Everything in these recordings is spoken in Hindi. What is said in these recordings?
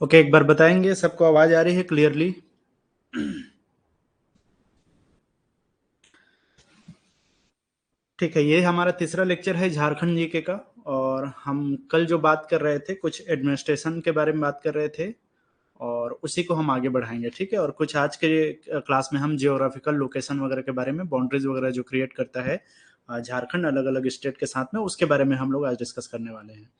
ओके, एक बार बताएंगे सबको आवाज आ रही है क्लियरली? ठीक है, ये हमारा तीसरा लेक्चर है झारखंड जीके का। और हम कल जो बात कर रहे थे कुछ एडमिनिस्ट्रेशन के बारे में बात कर रहे थे, और उसी को हम आगे बढ़ाएंगे। ठीक है, और कुछ आज के क्लास में हम जियोग्राफिकल लोकेशन वगैरह के बारे में, बाउंड्रीज वगैरह जो क्रिएट करता है झारखंड अलग अलग स्टेट के साथ में, उसके बारे में हम लोग आज डिस्कस करने वाले हैं।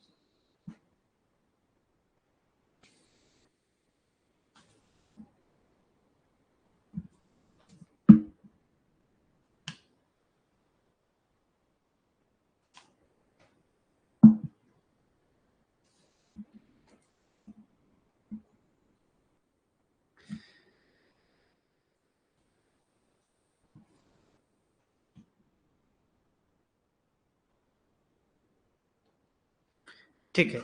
ठीक है,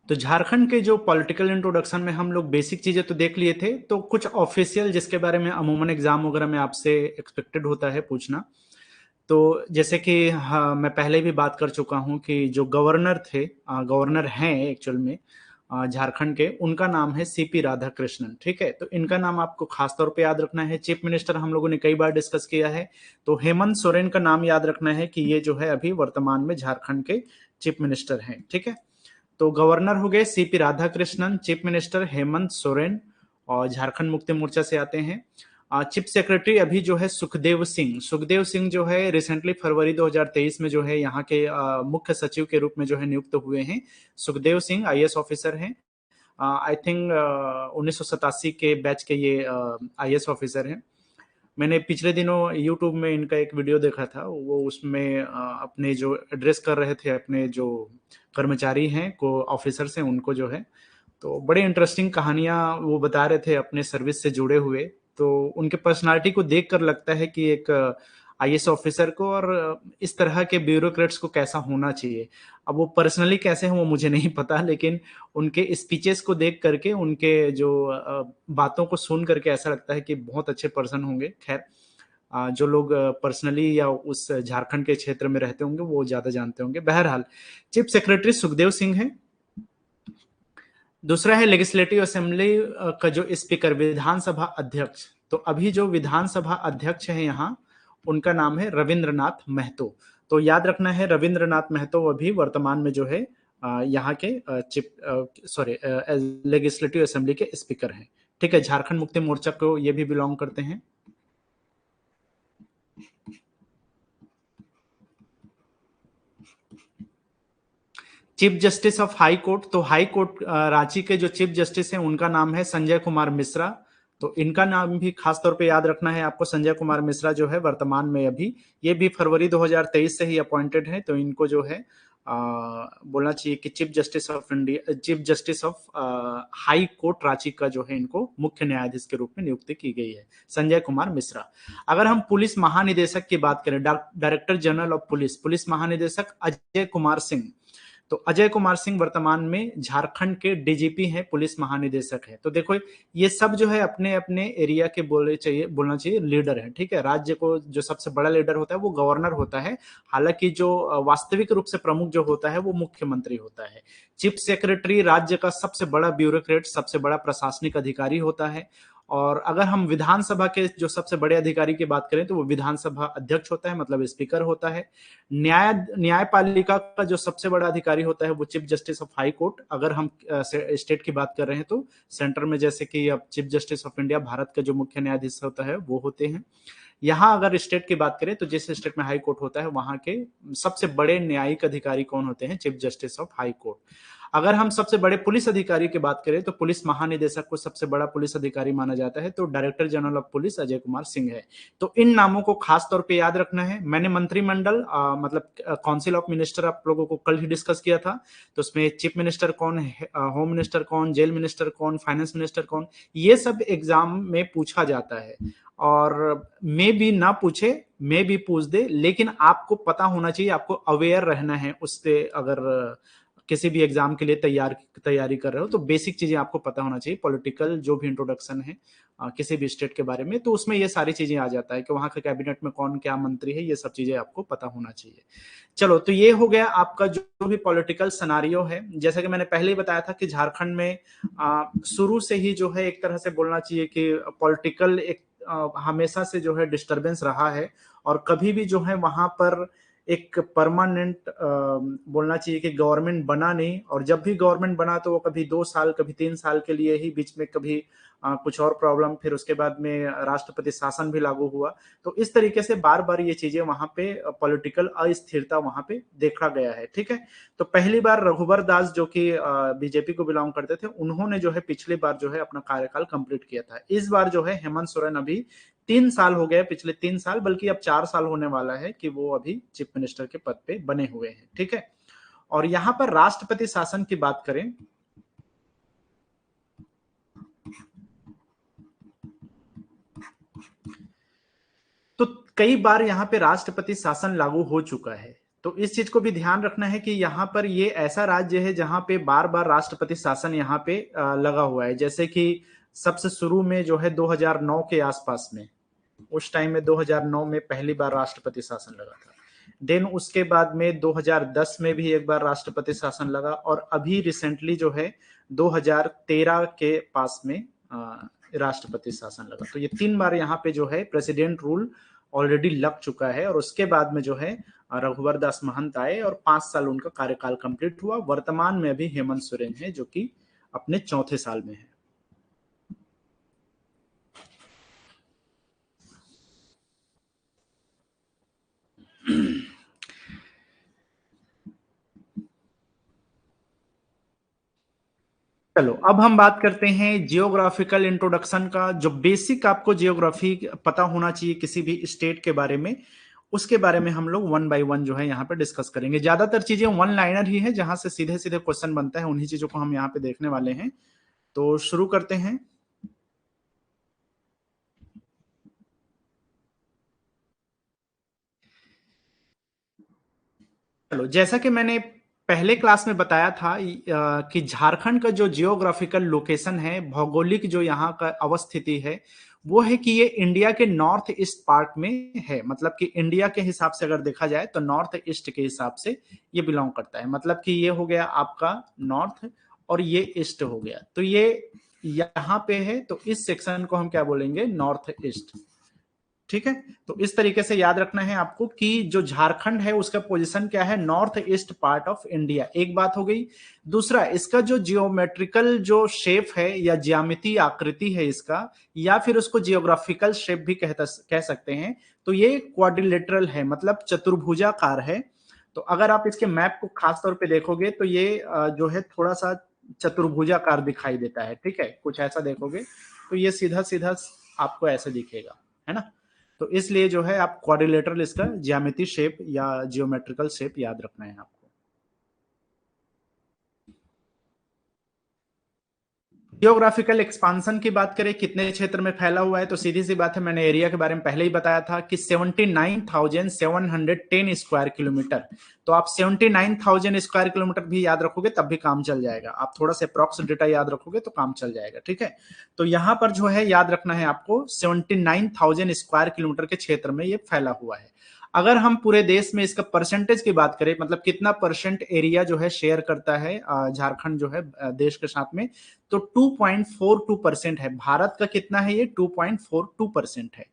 तो झारखंड के जो पॉलिटिकल इंट्रोडक्शन में हम लोग बेसिक चीजें तो देख लिए थे, तो कुछ ऑफिशियल जिसके बारे में अमूमन एग्जाम वगैरह में आपसे एक्सपेक्टेड होता है पूछना। तो जैसे कि हाँ, मैं पहले भी बात कर चुका हूं कि जो गवर्नर थे, गवर्नर हैं एक्चुअल में झारखंड के, उनका नाम है सीपी राधाकृष्णन। ठीक है, तो इनका नाम आपको खास तौर पे याद रखना है। चीफ मिनिस्टर हम लोगों ने कई बार डिस्कस किया है, तो हेमंत सोरेन का नाम याद रखना है कि ये जो है अभी वर्तमान में झारखंड के चीफ मिनिस्टर हैं। ठीक है, तो गवर्नर हो गए CP Radhakrishnan, chief minister Hemant Soren, और झारखंड मुक्ति मोर्चा से आते हैं। चीफ सेक्रेटरी अभी जो है सुखदेव सिंह, सुखदेव सिंह जो है रिसेंटली फरवरी 2023 में जो है यहाँ के मुख्य सचिव के रूप में जो है नियुक्त हुए हैं। सुखदेव सिंह आईएएस ऑफिसर हैं। आई थिंक 1987 के बैच के ये आईएएस ऑफिसर हैं। मैंने पिछले दिनों यूट्यूब में इनका एक वीडियो देखा था, वो उसमें अपने जो एड्रेस कर रहे थे अपने जो कर्मचारी हैं को ऑफिसर्स हैं उनको जो है, तो बड़े इंटरेस्टिंग कहानियां वो बता रहे थे अपने सर्विस से जुड़े हुए। तो उनके पर्सनालिटी को देखकर लगता है कि एक आईएएस ऑफिसर को और इस तरह के ब्यूरोक्रेट्स को कैसा होना चाहिए। अब वो पर्सनली कैसे हैं वो मुझे नहीं पता, लेकिन उनके स्पीचेस को देख करके, उनके जो बातों को सुन करके ऐसा लगता है कि बहुत अच्छे पर्सन होंगे। खैर, जो लोग पर्सनली या उस झारखंड के क्षेत्र में रहते होंगे वो ज्यादा जानते होंगे। बहरहाल, चीफ सेक्रेटरी सुखदेव सिंह है। दूसरा है लेजिस्लेटिव असेंबली का जो स्पीकर, विधानसभा अध्यक्ष। तो अभी जो विधानसभा अध्यक्ष है यहाँ, उनका नाम है रविंद्रनाथ महतो। तो याद रखना है, रविंद्रनाथ महतो अभी वर्तमान में जो है यहाँ के चिप सॉरी लेजिस्लेटिव असेंबली के स्पीकर हैं। ठीक है, झारखंड मुक्ति मोर्चा को ये भी बिलोंग करते हैं। Chief justice of high court, तो हाई कोर्ट रांची के जो चीफ जस्टिस हैं उनका नाम है संजय कुमार मिश्रा। तो इनका नाम भी खास तौर पे याद रखना है आपको। संजय कुमार मिश्रा जो है वर्तमान में अभी, ये भी फरवरी 2023 से ही अपॉइंटेड है। तो इनको जो है बोलना चाहिए कि chief justice of India, chief justice of high court Ranchi का जो है इनको मुख्य न्यायाधीश के रूप में नियुक्ति की गई है, संजय कुमार मिश्रा। अगर हम पुलिस महानिदेशक की बात करें, director general of police, police महानिदेशक अजय कुमार सिंह। तो अजय कुमार सिंह वर्तमान में झारखंड के डीजीपी हैं, पुलिस महानिदेशक है। तो देखो, ये सब जो है अपने अपने एरिया के बोलना चाहिए लीडर है। ठीक है, राज्य को जो सबसे बड़ा लीडर होता है वो गवर्नर होता है। हालांकि जो वास्तविक रूप से प्रमुख जो होता है वो मुख्यमंत्री होता है। चीफ सेक्रेटरी राज्य का सबसे बड़ा ब्यूरोक्रेट, सबसे बड़ा प्रशासनिक अधिकारी होता है। और अगर हम विधानसभा के जो सबसे बड़े अधिकारी की बात करें तो वो विधानसभा अध्यक्ष होता है, मतलब स्पीकर होता है। न्यायपालिका का जो सबसे बड़ा अधिकारी होता है वो chief justice of high court. अगर हम स्टेट की बात कर रहे हैं तो सेंटर में जैसे कि अब chief justice of India, Bharat का जो मुख्य न्यायाधीश होता है वो होते हैं। यहाँ अगर स्टेट की बात करें तो जिस स्टेट में हाई कोर्ट होता है वहां के सबसे बड़े न्यायिक अधिकारी कौन होते हैं? Chief justice of high court. अगर हम सबसे बड़े पुलिस अधिकारी की बात करें तो पुलिस महानिदेशक को सबसे बड़ा पुलिस अधिकारी माना जाता है, तो director general of police Ajay Kumar Singh है। तो इन नामों को खास तौर पे याद रखना है। मैंने मंत्रिमंडल मतलब काउंसिल ऑफ मिनिस्टर आप लोगों को कल ही डिस्कस किया था। तो उसमें चीफ मिनिस्टर कौन है, होम मिनिस्टर कौन, जेल मिनिस्टर कौन, फाइनेंस मिनिस्टर कौन, ये सब एग्जाम में पूछा जाता है। और मे भी ना पूछे, मे भी पूछ दे, लेकिन आपको पता होना चाहिए, आपको अवेयर रहना है उससे। अगर किसी भी एग्जाम के लिए तैयारी कर रहे हो तो बेसिक चीजें आपको पता होना चाहिए। पॉलिटिकल जो भी इंट्रोडक्शन है किसी भी स्टेट के बारे में, तो उसमें ये सारी चीजें आ जाता है कि वहां के कैबिनेट में कौन क्या मंत्री है, ये सब चीजें आपको पता होना चाहिए। चलो, तो ये हो गया आपका जो भी पॉलिटिकल सनारियो है। जैसा कि मैंने पहले ही बताया था कि झारखंड में शुरू से ही जो है एक तरह से बोलना चाहिए कि पॉलिटिकल एक हमेशा से जो है डिस्टरबेंस रहा है, और कभी भी जो है वहां पर एक परमानेंट बोलना चाहिए कि गवर्नमेंट बना नहीं। और जब भी गवर्नमेंट बना तो वो कभी 2 साल कभी 3 साल के लिए ही, बीच में कभी कुछ और प्रॉब्लम, फिर उसके बाद में राष्ट्रपति शासन भी लागू हुआ। तो इस तरीके से बार बार ये चीजें वहां पे पॉलिटिकल अस्थिरता वहां पे देखा गया है। ठीक है, तो पहली बार रघुवर दास जो कि बीजेपी को बिलोंग करते थे, उन्होंने जो है पिछली बार जो है अपना कार्यकाल कंप्लीट किया था। इस बार जो है हेमंत सोरेन अभी 3 साल हो गए, पिछले 3 साल, बल्कि अब 4 साल होने वाला है कि वो अभी चीफ मिनिस्टर के पद पे बने हुए हैं। ठीक है, और यहां पर राष्ट्रपति शासन की बात करें तो कई बार यहाँ पे राष्ट्रपति शासन लागू हो चुका है। तो इस चीज को भी ध्यान रखना है कि यहाँ पर ये ऐसा राज्य है जहां पे बार बार राष्ट्रपति शासन यहाँ पे लगा हुआ है। जैसे कि सबसे शुरू में जो है 2009 के आसपास में, उस टाइम में 2009 में पहली बार राष्ट्रपति शासन लगा था। देन उसके बाद में 2010 में भी एक बार राष्ट्रपति शासन लगा, और अभी रिसेंटली जो है 2013 के पास में राष्ट्रपति शासन लगा। तो ये 3 बार यहाँ पे जो है प्रेसिडेंट रूल ऑलरेडी लग चुका है। और उसके बाद में जो है रघुवर दास महंत आए और 5 साल उनका कार्यकाल कंप्लीट हुआ। वर्तमान में अभी हेमंत सोरेन है जो कि अपने 4थे साल में है। चलो, अब हम बात करते हैं जियोग्राफिकल इंट्रोडक्शन का। जो बेसिक आपको जियोग्राफी पता होना चाहिए किसी भी स्टेट के बारे में, उसके बारे में हम लोग 1 बाय 1 जो है यहाँ पे डिस्कस करेंगे। ज्यादातर चीजें वन लाइनर ही है, जहां से सीधे सीधे क्वेश्चन बनता है, उन्हीं चीजों को हम यहाँ पे देखने वाले हैं। तो शुरू करते हैं। चलो, जैसा कि मैंने पहले क्लास में बताया था कि झारखंड का जो जियोग्राफिकल लोकेशन है, भौगोलिक जो यहाँ का अवस्थिति है, वो है कि ये इंडिया के नॉर्थ ईस्ट पार्ट में है। मतलब कि इंडिया के हिसाब से अगर देखा जाए तो नॉर्थ ईस्ट के हिसाब से ये बिलोंग करता है। मतलब कि ये हो गया आपका नॉर्थ और ये ईस्ट हो गया, तो ये यहाँ पे है। तो इस सेक्शन को हम क्या बोलेंगे? North east. ठीक है, तो इस तरीके से याद रखना है आपको कि जो झारखंड है उसका पोजीशन क्या है? North east part of India. एक बात हो गई। दूसरा, इसका जो जियोमेट्रिकल जो शेप है या ज्यामितीय आकृति है इसका, या फिर उसको जियोग्राफिकल शेप भी कह सकते हैं, तो ये क्वाड्रिलेटरल है, मतलब चतुर्भुजाकार है। तो अगर आप इसके मैप को खास तौर पे देखोगे तो ये जो है थोड़ा सा चतुर्भुजाकार दिखाई देता है। ठीक है, कुछ ऐसा देखोगे तो ये सीधा सीधा आपको ऐसे दिखेगा, है ना? तो इसलिए जो है आप क्वाड्रिलेटरल इसका ज्यामिति शेप या जियोमेट्रिकल शेप याद रखना है आपको। जियोग्राफिकल एक्सपांशन की बात करें, कितने क्षेत्र में फैला हुआ है, तो सीधी सी बात है, मैंने एरिया के बारे में पहले ही बताया था कि 79,710 स्क्वायर किलोमीटर। तो आप 79,000 स्क्वायर किलोमीटर भी याद रखोगे तब भी काम चल जाएगा। आप थोड़ा सा अप्रॉक्स डेटा याद रखोगे तो काम चल जाएगा। ठीक है, तो यहां पर जो है याद रखना है आपको 79,000 स्क्वायर किलोमीटर के क्षेत्र में ये फैला हुआ है। अगर हम पूरे देश में इसका परसेंटेज की बात करें, मतलब कितना परसेंट एरिया जो है शेयर करता है झारखंड जो है देश के साथ में, तो 2.42% है। भारत का कितना है? ये 2.42% है।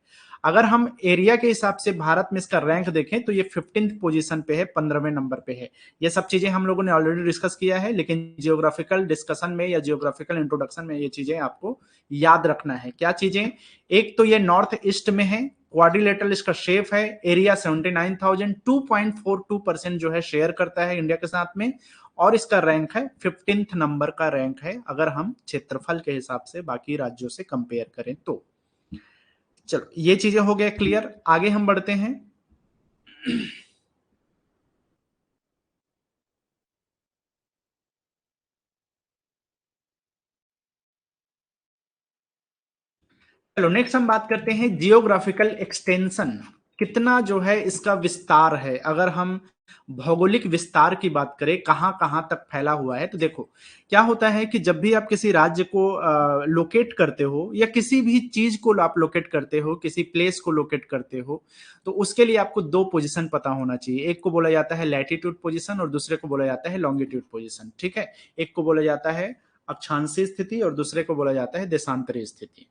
अगर हम एरिया के हिसाब से भारत में इसका रैंक देखें तो ये 15th पोजीशन पे है, 15वें नंबर पे है। ये सब चीजें हम लोगों ने ऑलरेडी डिस्कस किया है, लेकिन जियोग्राफिकल डिस्कशन में या जियोग्राफिकल इंट्रोडक्शन में ये चीजें आपको याद रखना है। क्या चीजें? एक तो ये नॉर्थ ईस्ट में है, क्वाड्रिलेटरल इसका शेप है, एरिया 79,000, 2.42% जो है शेयर करता है इंडिया के साथ में, और इसका रैंक है 15th नंबर का रैंक है, अगर हम क्षेत्रफल के हिसाब से बाकी राज्यों से कंपेयर करें तो। चलो, ये चीजें हो गया क्लियर। आगे हम बढ़ते हैं। चलो, नेक्स्ट हम बात करते हैं जियोग्राफिकल एक्सटेंशन। कितना जो है इसका विस्तार है? अगर हम भौगोलिक विस्तार की बात करें, कहां कहां तक फैला हुआ है, तो देखो क्या होता है कि जब भी आप किसी राज्य को लोकेट करते हो या किसी भी चीज को आप लोकेट करते हो, किसी प्लेस को लोकेट करते हो, तो उसके लिए आपको दो पोजीशन पता होना चाहिए। एक को बोला जाता है लैटिट्यूड पोजीशन और दूसरे को बोला जाता है लॉन्गिट्यूड पोजीशन। ठीक है, एक को बोला जाता है अक्षांशीय स्थिति और दूसरे को बोला जाता है देशांतरीय स्थिति।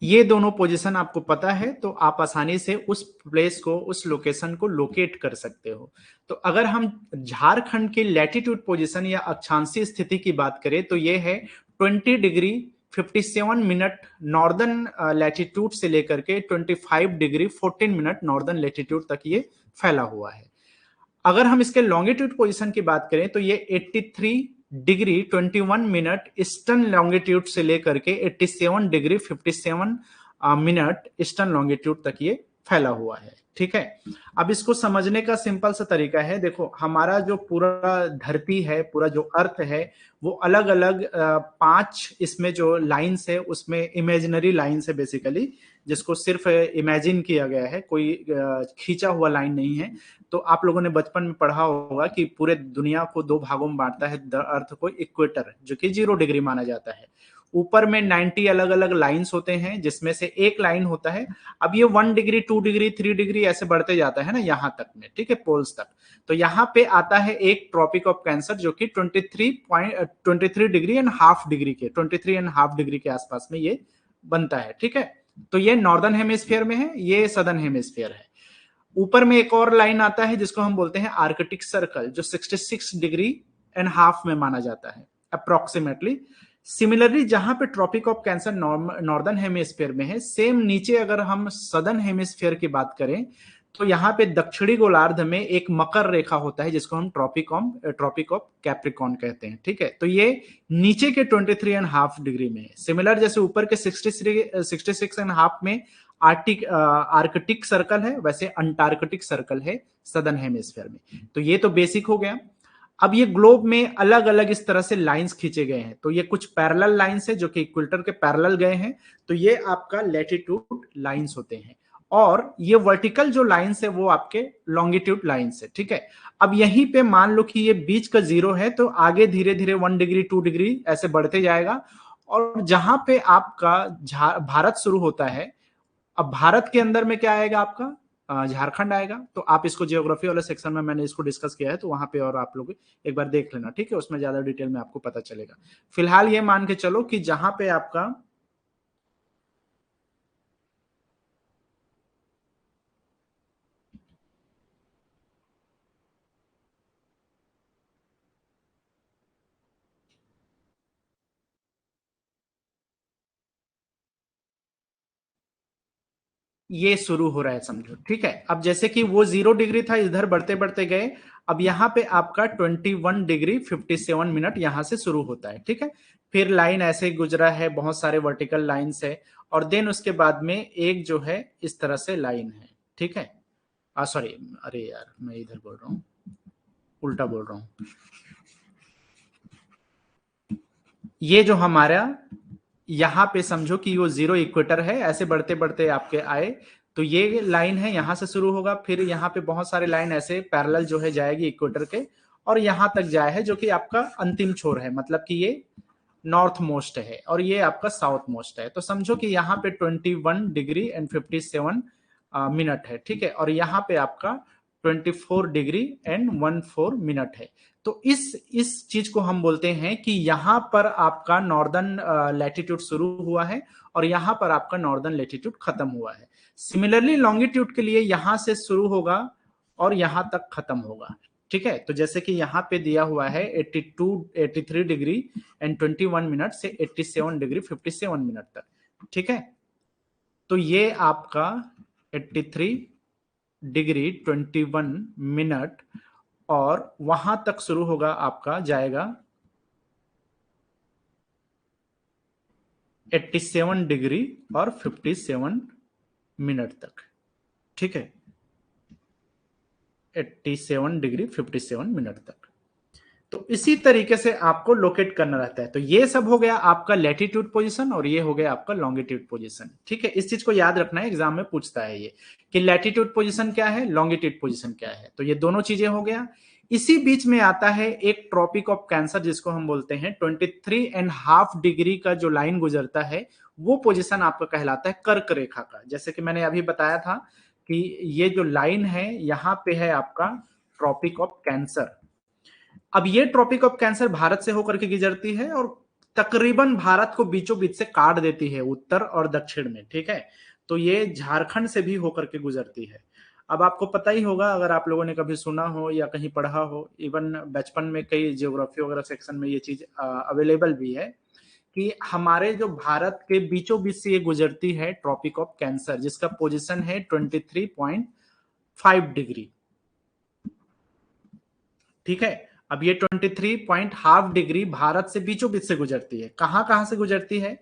ये दोनों पोजीशन आपको पता है तो आप आसानी से उस प्लेस को, उस लोकेशन को लोकेट कर सकते हो। तो अगर हम झारखंड की लैटिट्यूड पोजीशन या अक्षांशीय स्थिति की बात करें तो ये है 20 डिग्री 57 मिनट नॉर्दर्न लैटिट्यूड से लेकर के 25 डिग्री 14 मिनट नॉर्दर्न लैटिट्यूड तक ये फैला हुआ है। अगर हम इसके लॉन्गिट्यूड पोजीशन की बात करें तो ये 83 डिग्री 21 मिनट ईस्टर्न लॉन्गिट्यूड से लेकर के 87 डिग्री 57 मिनट ईस्टर्न लॉन्गिट्यूड तक ये फैला हुआ है। ठीक है, अब इसको समझने का सिंपल सा तरीका है, देखो हमारा जो पूरा धरती है, पूरा जो अर्थ है, वो अलग अलग 5 इसमें जो लाइंस है उसमें इमेजिनरी लाइंस है बेसिकली, जिसको सिर्फ इमेजिन किया गया है, कोई खींचा हुआ लाइन नहीं है। तो आप लोगों ने बचपन में पढ़ा होगा कि पूरे दुनिया को दो भागों में बांटता है अर्थ को इक्वेटर, जो कि 0 डिग्री माना जाता है। ऊपर में 90 अलग अलग लाइंस होते हैं जिसमें से एक लाइन होता है, अब ये 1 डिग्री 2 डिग्री 3 डिग्री ऐसे बढ़ते जाता है ना यहां तक में, ठीक है, पोल्स तक। तो यहाँ पे आता है एक ट्रॉपिक ऑफ कैंसर जो कि 23 डिग्री एंड हाफ डिग्री के 23 एंड हाफ डिग्री के आसपास में ये बनता है। ठीक है, तो ये नॉर्दर्न हेमिस्फीयर में है, ये सदर्न हेमिस्फीयर है। ऊपर में एक और लाइन आता है जिसको हम बोलते हैं आर्कटिक सर्कल, जो 66 डिग्री एंड हाफ में माना जाता है अप्रोक्सीमेटली। सिमिलरली जहां पे tropic of cancer northern hemisphere में है, सेम नीचे अगर हम सदर्न हेमिस्फीयर की बात करें तो यहाँ पे दक्षिणी गोलार्ध में एक मकर रेखा होता है जिसको हम ट्रॉपिक ऑफ कैप्रिकॉन कहते हैं। ठीक है, तो ये नीचे के 23 एंड हाफ डिग्री में है। सिमिलर जैसे ऊपर के 66 एंड हाफ में आर्कटिक सर्कल है, वैसे अंटार्कटिक सर्कल है सदर्न हेमिस्फीयर में। तो ये तो बेसिक हो गया। अब ये ग्लोब में अलग अलग इस तरह से लाइंस खींचे गए हैं, तो ये कुछ पैरेलल लाइंस है जो कि इक्वेटर के पैरेलल गए हैं, तो ये आपका लैटिट्यूड लाइंस होते हैं। और ये वर्टिकल जो लाइंस है वो आपके लॉन्गिट्यूड लाइंस है। ठीक है, अब यहीं पे मान लो कि ये बीच का 0 है, तो आगे धीरे धीरे 1 डिग्री 2 डिग्री ऐसे बढ़ते जाएगा। और जहां पे आपका भारत शुरू होता है, अब भारत के अंदर में क्या आएगा आपका, झारखंड आएगा। तो आप इसको जियोग्राफी वाले सेक्शन में मैंने इसको डिस्कस किया है, तो वहां पे और आप लोग एक बार देख लेना। ठीक है, उसमें ज्यादा डिटेल में आपको पता चलेगा। फिलहाल ये मान के चलो कि जहां पे आपका ये शुरू हो रहा है समझो। ठीक है, अब जैसे कि वो 0 डिग्री था, इधर बढ़ते बढ़ते गए, अब यहाँ पे आपका 21 डिग्री 57 मिनट यहां से शुरू होता है। ठीक है, फिर लाइन ऐसे ही गुजरा है, बहुत सारे वर्टिकल लाइंस है, और देन उसके बाद में एक जो है इस तरह से लाइन है। ठीक है, सॉरी, अरे यार मैं इधर बोल रहा हूँ, उल्टा बोल रहा हूँ। ये जो हमारा यहां पे समझो कि वो 0 इक्वेटर है, ऐसे बढ़ते बढ़ते आपके आए, तो ये लाइन है यहां से शुरू होगा, फिर यहाँ पे बहुत सारे लाइन ऐसे पैरेलल जो है जाएगी इक्वेटर के, और यहां तक जाए है जो कि आपका अंतिम छोर है, मतलब कि ये नॉर्थ मोस्ट है और ये आपका साउथ मोस्ट है। तो समझो कि यहाँ पे 21 डिग्री एंड 57 मिनट है। ठीक है, और यहाँ पे आपका 24 डिग्री एंड 14 मिनट है। तो इस चीज को हम बोलते हैं कि यहां पर आपका नॉर्दर्न लैटिट्यूड शुरू हुआ है और यहां पर आपका नॉर्दर्न लैटिट्यूड खत्म हुआ है। सिमिलरली लॉन्गिट्यूड के लिए यहां से शुरू होगा और यहां तक खत्म होगा। ठीक है, तो जैसे कि यहाँ पे दिया हुआ है 83 डिग्री एंड 21 मिनट से 87 डिग्री 57 मिनट तक। ठीक है, तो ये आपका 83 डिग्री 21 मिनट और वहां तक शुरू होगा, आपका जाएगा 87 डिग्री और 57 मिनट तक। ठीक है, 87 डिग्री 57 मिनट तक। तो इसी तरीके से आपको लोकेट करना रहता है। तो ये सब हो गया आपका लैटिट्यूड पोजीशन और ये हो गया आपका लॉन्गिट्यूड पोजीशन। ठीक है, इस चीज को याद रखना है, एग्जाम में पूछता है ये कि लैटिट्यूड पोजीशन क्या है, लॉन्गिट्यूड पोजीशन क्या है। तो ये दोनों चीजें हो गया। इसी बीच में आता है एक ट्रॉपिक ऑफ कैंसर जिसको हम बोलते हैं 23.5 डिग्री का जो लाइन गुजरता है वो पोजीशन आपका कहलाता है कर्क रेखा का। जैसे कि मैंने अभी बताया था कि ये जो लाइन है यहां पे है आपका ट्रॉपिक ऑफ कैंसर। अब ये ट्रॉपिक ऑफ कैंसर भारत से होकर के गुजरती है और तकरीबन भारत को बीचों बीच से काट देती है उत्तर और दक्षिण में। ठीक है, तो ये झारखंड से भी होकर के गुजरती है। अब आपको पता ही होगा, अगर आप लोगों ने कभी सुना हो या कहीं पढ़ा हो, इवन बचपन में कई ज्योग्राफी वगैरह सेक्शन में ये चीज अवेलेबल भी है कि हमारे जो भारत के बीचों बीच से ये गुजरती है ट्रॉपिक ऑफ कैंसर, जिसका पोजीशन है 23.5 डिग्री। ठीक है, अब ये 23.5 डिग्री भारत से बीचों बीच से गुजरती है। कहां कहां से गुजरती है?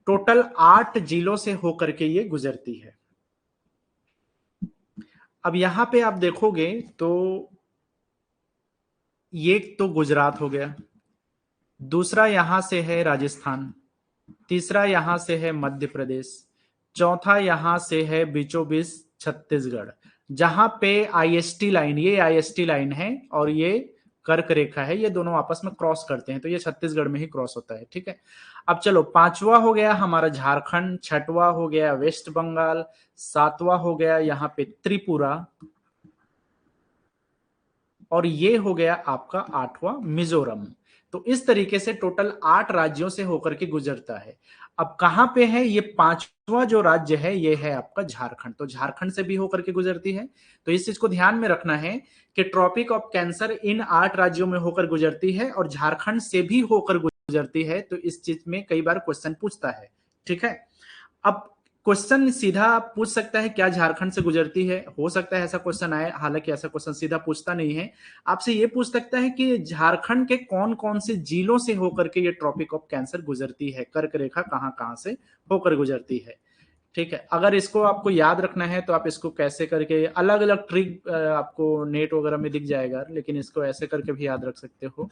टोटल 8 जिलों से होकर के ये गुजरती है। अब यहां पे आप देखोगे तो ये तो गुजरात हो गया, दूसरा यहां से है राजस्थान, तीसरा यहां से है मध्य प्रदेश, चौथा यहां से है बीचों बीच छत्तीसगढ़, जहां पे आईएसटी लाइन, ये आईएसटी लाइन है और ये कर्क रेखा है, ये दोनों आपस में क्रॉस करते हैं, तो ये छत्तीसगढ़ में ही क्रॉस होता है। ठीक है, अब चलो पांचवा हो गया हमारा झारखंड, छठवा हो गया वेस्ट बंगाल, सातवां हो गया यहाँ पे त्रिपुरा, और ये हो गया आपका आठवां मिजोरम। तो इस तरीके से टोटल 8 राज्यों से होकर के गुजरता है। अब कहां पे है ये पांचवा जो राज्य है, ये है आपका झारखंड। तो झारखंड से भी होकर के गुजरती है। तो इस चीज को ध्यान में रखना है कि ट्रॉपिक ऑफ कैंसर इन 8 राज्यों में होकर गुजरती है और झारखंड से भी होकर गुजरती है। तो इस चीज में कई बार क्वेश्चन पूछता है। ठीक है, अब क्वेश्चन सीधा पूछ सकता है क्या झारखंड से गुजरती है, हो सकता है ऐसा क्वेश्चन आए, हालांकि ऐसा क्वेश्चन सीधा पूछता नहीं है। आपसे ये पूछ सकता है कि झारखंड के कौन कौन से जिलों से होकर के ये ट्रॉपिक ऑफ कैंसर गुजरती है, कर्क रेखा कहां कहां से होकर गुजरती है। ठीक है, अगर इसको आपको याद रखना है तो आप इसको कैसे करके, अलग अलग ट्रिक आपको नेट वगैरह में दिख जाएगा, लेकिन इसको ऐसे करके भी याद रख सकते हो।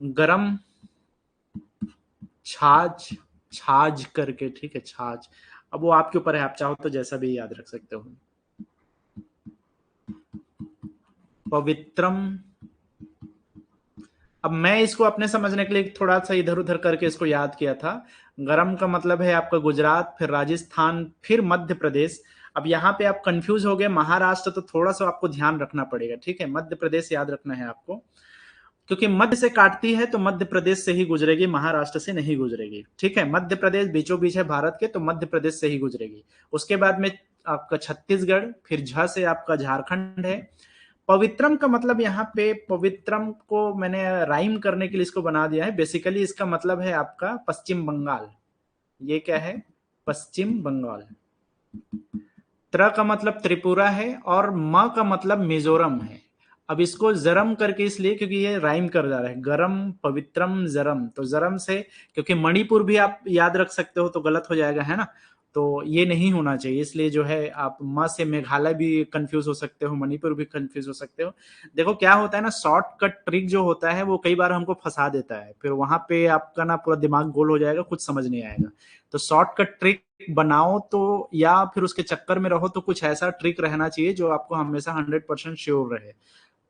गरम छाछ, छाछ करके, ठीक है, छाछ। अब वो आपके ऊपर है, आप चाहो तो जैसा भी याद रख सकते हो। पवित्रम, अब मैं इसको अपने समझने के लिए थोड़ा सा इधर उधर करके इसको याद किया था। गरम का मतलब है आपका गुजरात, फिर राजस्थान, फिर मध्य प्रदेश। अब यहाँ पे आप कंफ्यूज हो गए, महाराष्ट्र तो थोड़ा सा आपको ध्यान रखना पड़ेगा। ठीक है, मध्य प्रदेश याद रखना है आपको, क्योंकि मध्य से काटती है तो मध्य प्रदेश से ही गुजरेगी, महाराष्ट्र से नहीं गुजरेगी। ठीक है, मध्य प्रदेश बीचों बीच है भारत के, तो मध्य प्रदेश से ही गुजरेगी। उसके बाद में आपका छत्तीसगढ़, फिर झ से आपका झारखंड है। पवित्रम का मतलब, यहाँ पे पवित्रम को मैंने राइम करने के लिए इसको बना दिया है। बेसिकली इसका मतलब है आपका पश्चिम बंगाल। ये क्या है? पश्चिम बंगाल। त्र का मतलब त्रिपुरा है और म का मतलब मिजोरम है। अब इसको जरम करके इसलिए क्योंकि ये राइम कर जा रहा है, गरम पवित्रम जरम, तो जरम से, क्योंकि मणिपुर भी आप याद रख सकते हो तो गलत हो जाएगा, है ना, तो ये नहीं होना चाहिए। इसलिए जो है आप म से मेघालय भी कंफ्यूज हो सकते हो, मणिपुर भी कंफ्यूज हो सकते हो। देखो क्या होता है ना, शॉर्टकट ट्रिक जो होता है वो कई बार हमको फंसा देता है, फिर वहां पे आपका ना पूरा दिमाग गोल हो जाएगा, कुछ समझ नहीं आएगा। तो शॉर्टकट ट्रिक बनाओ तो, या फिर उसके चक्कर में रहो तो कुछ ऐसा ट्रिक रहना चाहिए जो आपको हमेशा 100% श्योर रहे।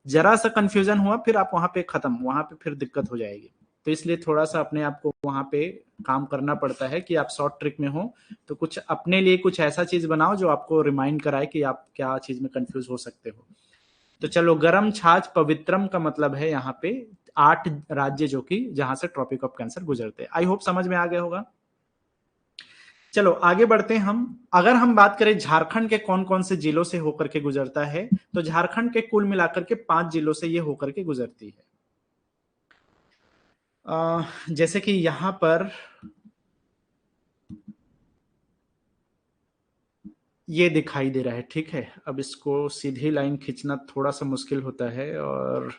जरा सा कंफ्यूजन हुआ फिर आप वहां पे खत्म, वहां पे फिर दिक्कत हो जाएगी। तो इसलिए थोड़ा सा अपने आप को वहां पे काम करना पड़ता है कि आप शॉर्ट ट्रिक में हो तो कुछ अपने लिए कुछ ऐसा चीज बनाओ जो आपको रिमाइंड कराए कि आप क्या चीज में कंफ्यूज हो सकते हो। तो चलो, गरम छाछ पवित्रम का मतलब है यहाँ पे 8 राज्य जो कि जहां से ट्रॉपिक ऑफ कैंसर गुजरते हैं। आई होप समझ में आ गया होगा। चलो आगे बढ़ते हैं हम। अगर हम बात करें झारखंड के कौन कौन से जिलों से होकर के गुजरता है, तो झारखंड के कुल मिलाकर के 5 जिलों से ये होकर के गुजरती है। जैसे कि यहां पर ये दिखाई दे रहा है। ठीक है, अब इसको सीधी लाइन खींचना थोड़ा सा मुश्किल होता है, और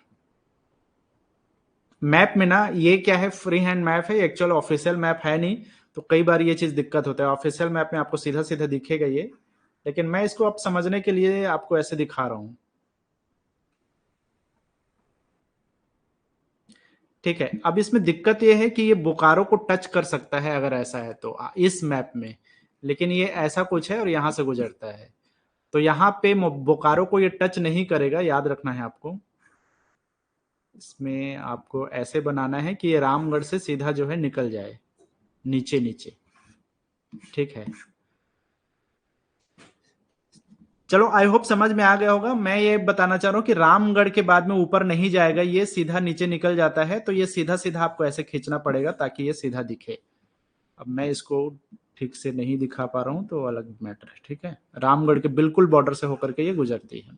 मैप में ना ये क्या है, फ्री हैंड मैप है, एक्चुअल ऑफिशियल मैप है नहीं, तो कई बार ये चीज दिक्कत होता है। ऑफिशियल मैप में आपको सीधा सीधा दिखेगा ये, लेकिन मैं इसको अब समझने के लिए आपको ऐसे दिखा रहा हूं। ठीक है, अब इसमें दिक्कत यह है कि ये बोकारो को टच कर सकता है अगर ऐसा है तो इस मैप में, लेकिन ये ऐसा कुछ है और यहां से गुजरता है, तो यहाँ पे बोकारो को ये टच नहीं करेगा, याद रखना है आपको। इसमें आपको ऐसे बनाना है कि ये रामगढ़ से सीधा जो है निकल जाए नीचे नीचे। ठीक है, चलो आई होप समझ में आ गया होगा। मैं ये बताना चाह रहा हूं कि रामगढ़ के बाद में ऊपर नहीं जाएगा, ये सीधा नीचे निकल जाता है, तो ये सीधा सीधा आपको ऐसे खींचना पड़ेगा ताकि ये सीधा दिखे। अब मैं इसको ठीक से नहीं दिखा पा रहा हूं तो अलग मैटर है। ठीक है, रामगढ़ के बिल्कुल बॉर्डर से होकर के ये गुजरती है।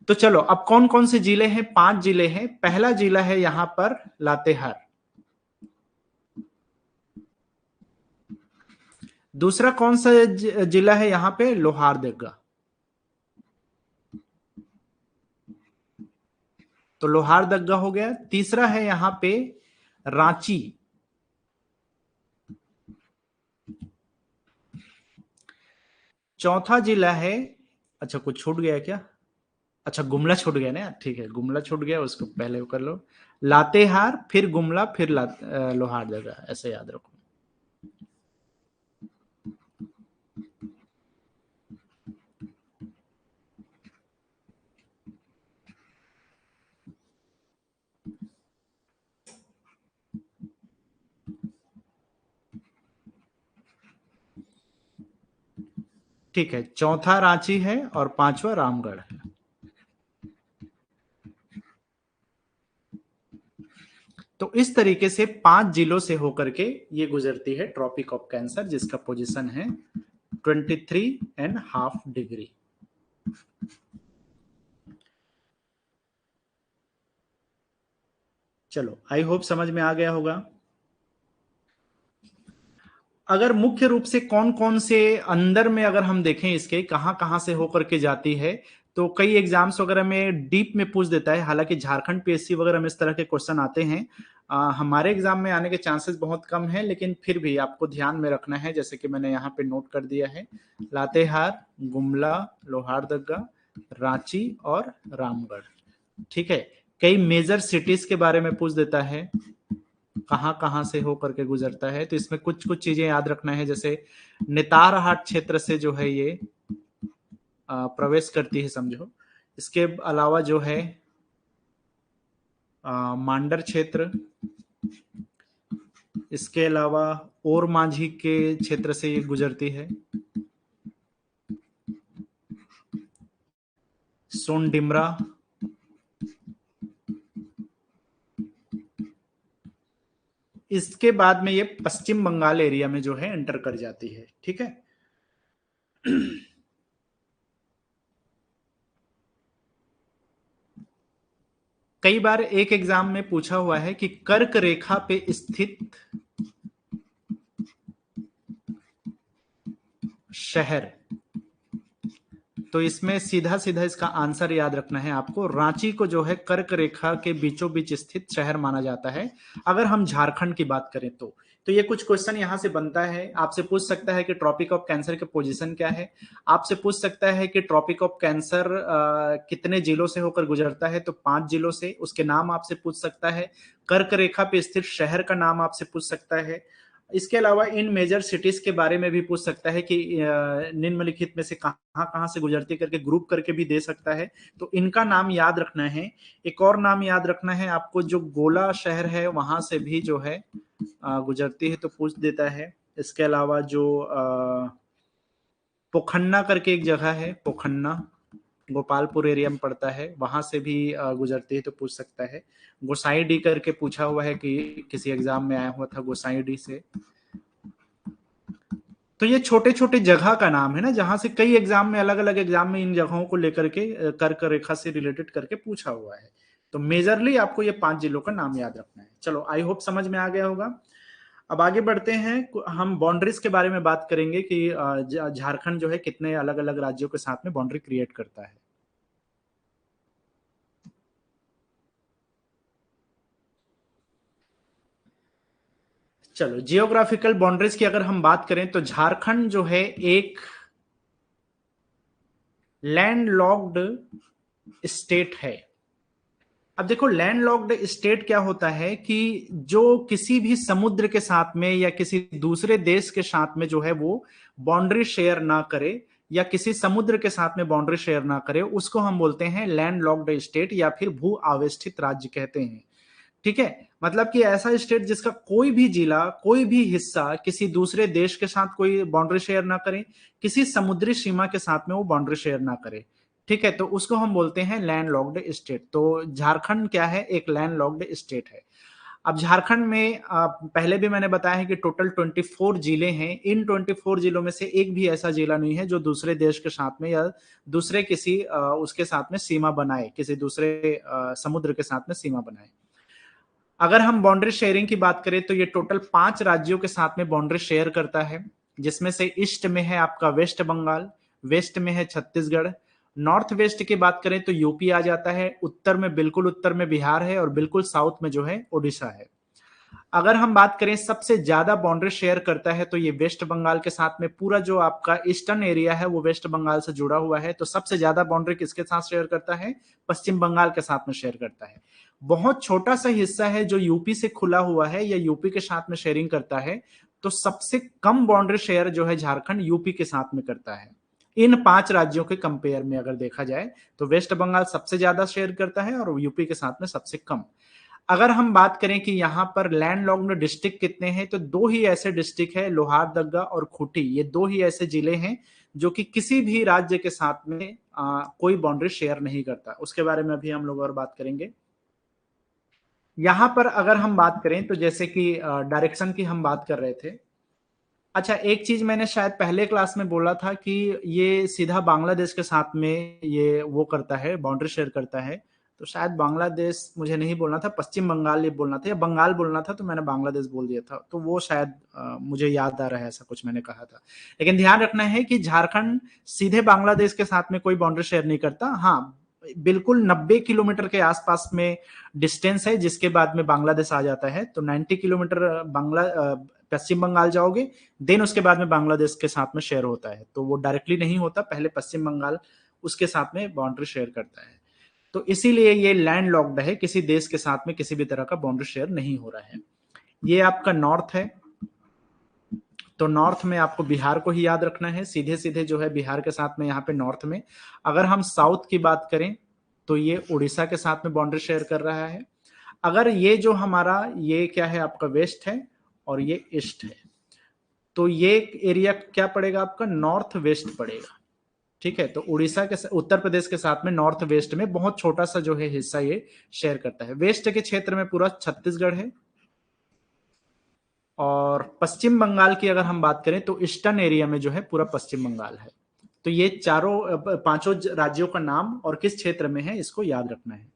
तो चलो, अब कौन कौन से जिले हैं? 5 जिले हैं। पहला जिला है यहां पर लातेहार। दूसरा कौन सा जिला है यहां पे? लोहारदगा। तो लोहारदगा हो गया। तीसरा है यहां पे रांची। चौथा जिला है, अच्छा कुछ छूट गया क्या? अच्छा गुमला छूट गया ना, ठीक है, गुमला छूट गया, उसको पहले कर लो। लातेहार, फिर गुमला, फिर लोहारदगा, ऐसे याद रखो। ठीक है, चौथा रांची है और पांचवा रामगढ़ है। तो इस तरीके से 5 जिलों से होकर के ये गुजरती है ट्रॉपिक ऑफ कैंसर, जिसका पोजीशन है 23.5 डिग्री। चलो आई होप समझ में आ गया होगा। अगर मुख्य रूप से कौन कौन से अंदर में अगर हम देखें इसके कहां कहां से होकर के जाती है, तो कई एग्जाम्स वगैरह में डीप में पूछ देता है। हालांकि झारखंड पीएससी वगैरह में इस तरह के क्वेश्चन आते हैं। हमारे एग्जाम में आने के चांसेस बहुत कम है, लेकिन फिर भी आपको ध्यान में रखना है, जैसे कि मैंने यहाँ पे नोट कर दिया है। लातेहार, गुमला, लोहारदगा, रांची और रामगढ़। ठीक है, कई मेजर सिटीज के बारे में पूछ देता है, कहां कहां से होकर के गुजरता है। तो इसमें कुछ कुछ चीजें याद रखना है, जैसे नेतारहाट क्षेत्र से जो है ये प्रवेश करती है समझो। इसके अलावा जो है मांडर क्षेत्र, इसके अलावा और मांझी के क्षेत्र से ये गुजरती है। सोनडिमरा, इसके बाद में ये पश्चिम बंगाल एरिया में जो है एंटर कर जाती है। ठीक है, कई बार एक एग्जाम में पूछा हुआ है कि कर्क रेखा पे स्थित शहर, तो इसमें सीधा सीधा इसका आंसर याद रखना है आपको। रांची को जो है कर्क रेखा के बीचों बीच स्थित शहर माना जाता है, अगर हम झारखंड की बात करें तो ये कुछ क्वेश्चन यहां से बनता है। आपसे पूछ सकता है कि ट्रॉपिक ऑफ कैंसर के पोजीशन क्या है। आपसे पूछ सकता है कि ट्रॉपिक ऑफ कैंसर कितने जिलों से होकर गुजरता है, तो 5 जिलों से। उसके नाम आपसे पूछ सकता है। कर्क रेखा पे स्थित शहर का नाम आपसे पूछ सकता है। इसके अलावा इन मेजर सिटीज के बारे में भी पूछ सकता है कि निम्नलिखित में से कहां कहां से गुजरती करके ग्रुप करके भी दे सकता है। तो इनका नाम याद रखना है। एक और नाम याद रखना है आपको, जो गोला शहर है वहां से भी जो है गुजरती है, तो पूछ देता है। इसके अलावा जो पोखन्ना करके एक जगह है, पोखन्ना गोपालपुर एरिया में पड़ता है, वहां से भी गुजरती है, तो पूछ सकता है। गोसाई डी करके पूछा हुआ है कि किसी एग्जाम में आया हुआ था गोसाई डी से। तो ये छोटे छोटे जगह का नाम है ना, जहां से कई एग्जाम में, अलग अलग एग्जाम में इन जगहों को लेकर के कर्क रेखा से रिलेटेड करके पूछा हुआ है। तो मेजरली आपको ये 5 जिलों का नाम याद रखना है। चलो आई होप समझ में आ गया होगा। अब आगे बढ़ते हैं, हम बाउंड्रीज के बारे में बात करेंगे कि झारखंड जो है कितने अलग अलग राज्यों के साथ में बाउंड्री क्रिएट करता है। चलो जियोग्राफिकल बाउंड्रीज की अगर हम बात करें तो झारखंड जो है एक लैंडलॉक्ड स्टेट है। अब देखो लैंडलॉक्ड स्टेट क्या होता है कि जो किसी भी समुद्र के साथ में या किसी दूसरे देश के साथ में जो है वो बाउंड्री शेयर ना करे, या किसी समुद्र के साथ में बाउंड्री शेयर ना करे, उसको हम बोलते हैं लैंडलॉक्ड स्टेट या फिर भू आवेष्टित राज्य कहते हैं। ठीक है, मतलब कि ऐसा स्टेट जिसका कोई भी जिला, कोई भी हिस्सा किसी दूसरे देश के साथ कोई बाउंड्री शेयर ना करे, किसी समुद्री सीमा के साथ में वो बाउंड्री शेयर ना करे। ठीक है, तो उसको हम बोलते हैं लैंडलॉक्ड स्टेट। तो झारखंड क्या है, एक लैंडलॉक्ड स्टेट है। अब झारखंड में पहले भी मैंने बताया है कि टोटल 24 जिले हैं। इन 24 जिलों में से एक भी ऐसा जिला नहीं है जो दूसरे देश के साथ में या दूसरे किसी उसके साथ में सीमा बनाए, किसी दूसरे समुद्र के साथ में सीमा बनाए। अगर हम बाउंड्री शेयरिंग की बात करें तो ये टोटल 5 राज्यों के साथ में बाउंड्री शेयर करता है, जिसमें से ईस्ट में है आपका वेस्ट बंगाल, वेस्ट में है छत्तीसगढ़, नॉर्थ वेस्ट की बात करें तो यूपी आ जाता है, उत्तर में बिल्कुल उत्तर में बिहार है, और बिल्कुल साउथ में जो है ओडिशा है। अगर हम बात करें सबसे ज्यादा बाउंड्री शेयर करता है तो ये वेस्ट बंगाल के साथ में, पूरा जो आपका ईस्टर्न एरिया है वो वेस्ट बंगाल से जुड़ा हुआ है। तो सबसे ज्यादा बाउंड्री किसके साथ शेयर करता है, पश्चिम बंगाल के साथ में शेयर करता है। बहुत छोटा सा हिस्सा है जो यूपी से खुला हुआ है या यूपी के साथ में शेयरिंग करता है। तो सबसे कम बाउंड्री शेयर जो है झारखंड यूपी के साथ में करता है। इन 5 राज्यों के कंपेयर में अगर देखा जाए तो वेस्ट बंगाल सबसे ज्यादा शेयर करता है और यूपी के साथ में सबसे कम। अगर हम बात करें कि यहाँ पर लैंडलॉक्ड डिस्ट्रिक्ट कितने हैं, तो 2 ही ऐसे डिस्ट्रिक्ट है, लोहारदगा और खूंटी। ये 2 ही ऐसे जिले हैं जो कि किसी भी राज्य के साथ में कोई बाउंड्री शेयर नहीं करता। उसके बारे में अभी हम लोग और बात करेंगे। यहां पर अगर हम बात करें तो जैसे कि डायरेक्शन की हम बात कर रहे थे। अच्छा, एक चीज मैंने शायद पहले क्लास में बोला था कि ये सीधा बांग्लादेश के साथ में ये वो करता है, बाउंड्री शेयर करता है। तो शायद बांग्लादेश मुझे नहीं बोलना था, पश्चिम बंगाल ये बोलना था या बंगाल बोलना था, तो मैंने बांग्लादेश बोल दिया था। तो वो शायद मुझे याद आ रहा है, ऐसा कुछ मैंने कहा था। लेकिन ध्यान रखना है कि झारखंड सीधे बांग्लादेश के साथ में कोई बाउंड्री शेयर नहीं करता। हाँ, बिल्कुल 90 किलोमीटर के आसपास में डिस्टेंस है, जिसके बाद में बांग्लादेश आ जाता है। तो 90 किलोमीटर पश्चिम बंगाल जाओगे, देन उसके बाद में बांग्लादेश के साथ में शेयर होता है। तो वो डायरेक्टली नहीं होता, पहले पश्चिम बंगाल उसके साथ में बाउंड्री शेयर करता है। तो इसीलिए ये लैंड लॉक्ड है, किसी देश के साथ में किसी भी तरह का बाउंड्री शेयर नहीं हो रहा है। ये आपका नॉर्थ है। तो नॉर्थ में आपको बिहार को ही याद रखना है, सीधे सीधे जो है बिहार के साथ में यहाँ पे नॉर्थ में। अगर हम साउथ की बात करें तो ये उड़ीसा के साथ में बाउंड्री शेयर कर रहा है। अगर ये जो हमारा ये क्या है आपका वेस्ट है और ये ईस्ट है, तो ये एरिया क्या पड़ेगा आपका, नॉर्थ वेस्ट पड़ेगा। ठीक है, तो उड़ीसा के उत्तर प्रदेश के साथ में नॉर्थ वेस्ट में बहुत छोटा सा जो है हिस्सा ये शेयर करता है। वेस्ट के क्षेत्र में पूरा छत्तीसगढ़ है, और पश्चिम बंगाल की अगर हम बात करें तो ईस्टर्न एरिया में जो है पूरा पश्चिम बंगाल है। तो ये चारों 5 राज्यों का नाम और किस क्षेत्र में है इसको याद रखना है।